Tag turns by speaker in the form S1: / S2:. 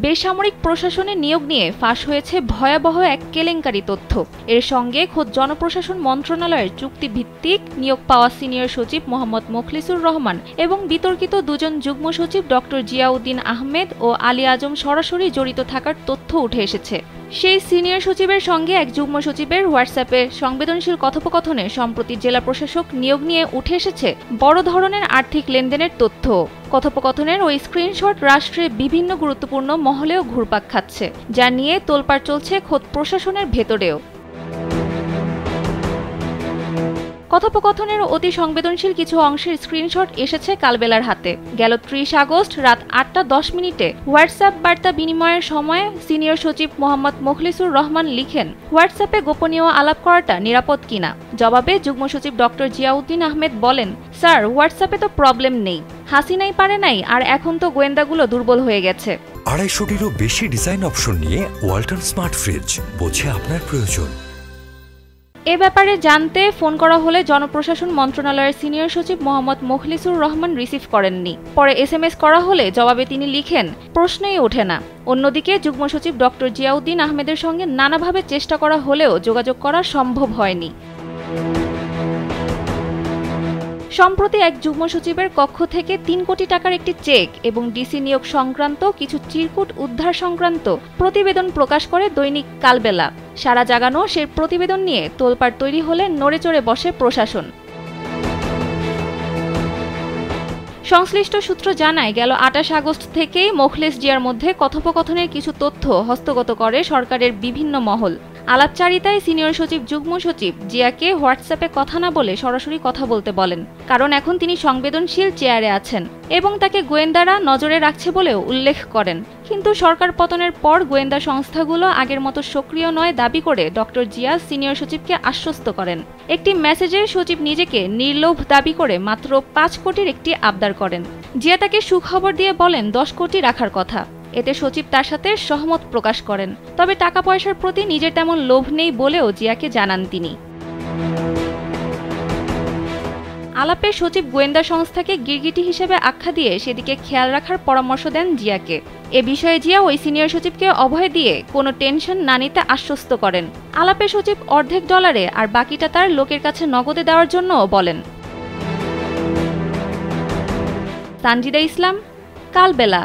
S1: বেসামরিক প্রশাসনে নিয়োগ নিয়ে ফাঁস হয়েছে ভয়াবহ এক কেলেঙ্কারি তথ্য। এর সঙ্গে খোদ জনপ্রশাসন মন্ত্রণালয়ের চুক্তিভিত্তিক নিয়োগ পাওয়া সিনিয়র সচিব মোহাম্মদ মোখলিসুর রহমান এবং বিতর্কিত দুজন যুগ্ম সচিব ডক্টর জিয়াউদ্দিন আহমেদ ও আলী আজম সরাসরি জড়িত থাকার তথ্য উঠে এসেছে। সেই সিনিয়র সচিবের সঙ্গে এক যুগ্ম সচিবের হোয়াটসঅ্যাপে সংবেদনশীল কথোপকথনে সম্প্রতি জেলা প্রশাসক নিয়োগ নিয়ে উঠে এসেছে বড় ধরনের আর্থিক লেনদেনের তথ্য। কথোপকথনের ওই স্ক্রিনশট রাষ্ট্রের বিভিন্ন গুরুত্বপূর্ণ মহলেও ঘুরপাক খাচ্ছে, যা নিয়ে তোলপাড় চলছে খোদ প্রশাসনের ভেতরেও। কথোপকথনের অতি সংবেদনশীল কিছু অংশের স্ক্রিনশট এসেছে কালবেলার হাতে। গেল ৩০ আগস্ট রাত ৮টা ১০ হোয়াটসঅ্যাপ বার্তা বিনিময়ের সময় সিনিয়র সচিব মোহাম্মদ মোখলিসুর রহমান লিখেন, হোয়াটসঅ্যাপে গোপনীয় আলাপ করাটা নিরাপদ কিনা। জবাবে যুগ্ম সচিব ডক্টর জিয়াউদ্দিন আহমেদ বলেন, স্যার, হোয়াটসঅ্যাপে তো প্রবলেম নেই, হাসিনাই পারে নাই, আর এখন তো গোয়েন্দাগুলো দুর্বল হয়ে গেছে।
S2: ২৫০টিরও বেশি ডিজাইন অপশন নিয়ে ওয়ালটন স্মার্ট ফ্রিজ, বোঝে আপনার প্রয়োজন।
S1: এ ব্যাপারে জানতে ফোন করা হলে জনপ্রশাসন মন্ত্রণালয়ের সিনিয়র সচিব মোহাম্মদ মোখলিসুর রহমান রিসিভ করেননি। পরে SMS করা হলে জবাবে তিনি লিখেন, প্রশ্নই ওঠে না। অন্যদিকে যুগ্ম সচিব ডক্টর জিয়াউদ্দিন আহমেদের সঙ্গে নানাভাবে চেষ্টা করা হলেও যোগাযোগ করা সম্ভব হয়নি। সম্প্রতি এক যুগ্ম সচিবের কক্ষ থেকে ৩ কোটি টাকার একটি চেক এবং ডিসি নিয়োগ সংক্রান্ত কিছু চিরকুট উদ্ধার সংক্রান্ত প্রতিবেদন প্রকাশ করে দৈনিক কালবেলা। সারা জাগানো সেই প্রতিবেদন নিয়ে তোলপাড় তৈরি হলে নড়েচড়ে বসে প্রশাসন। সংশ্লিষ্ট সূত্র জানায়, গেল ২৮ আগস্ট থেকেই মোখলেস জিয়ার মধ্যে কথোপকথনের কিছু তথ্য হস্তগত করে সরকারের বিভিন্ন মহল। আলাপচারিতায় সিনিয়র সচিব যুগ্ম সচিব জিয়াকে হোয়াটসঅ্যাপে কথা না বলে সরাসরি কথা বলতে বলেন, কারণ এখন তিনি সংবেদনশীল চেয়ারে আছেন এবং তাকে গোয়েন্দারা নজরে রাখছে বলেও উল্লেখ করেন। কিন্তু সরকার পতনের পর গোয়েন্দা সংস্থাগুলো আগের মতো সক্রিয় নয় দাবি করে ডক্টর জিয়া সিনিয়র সচিবকে আশ্বস্ত করেন। একটি মেসেজে সচিব নিজেকে নির্লোভ দাবি করে মাত্র ৫ কোটির একটি আবদার করেন। জিয়া তাকে সুখবর দিয়ে বলেন ১০ কোটি রাখার কথা। এতে সচিব তার সাথে সহমত প্রকাশ করেন, তবে টাকা পয়সার প্রতি নিজের তেমন লোভ নেই বলেও জিয়াকে জানান তিনি। আলাপে সচিব গোয়েন্দা সংস্থাকে গিরগিটি হিসেবে আখ্যা দিয়ে সেদিকে খেয়াল রাখার পরামর্শ দেন জিয়াকে। এ বিষয়ে জিয়া ওই সিনিয়র সচিবকে অভয় দিয়ে কোনো টেনশন না নিতে আশ্বস্ত করেন। আলাপে সচিব অর্ধেক ডলারে আর বাকিটা তার লোকের কাছে নগদে দেওয়ার জন্যও বলেন। তানজিদা ইসলাম, কালবেলা।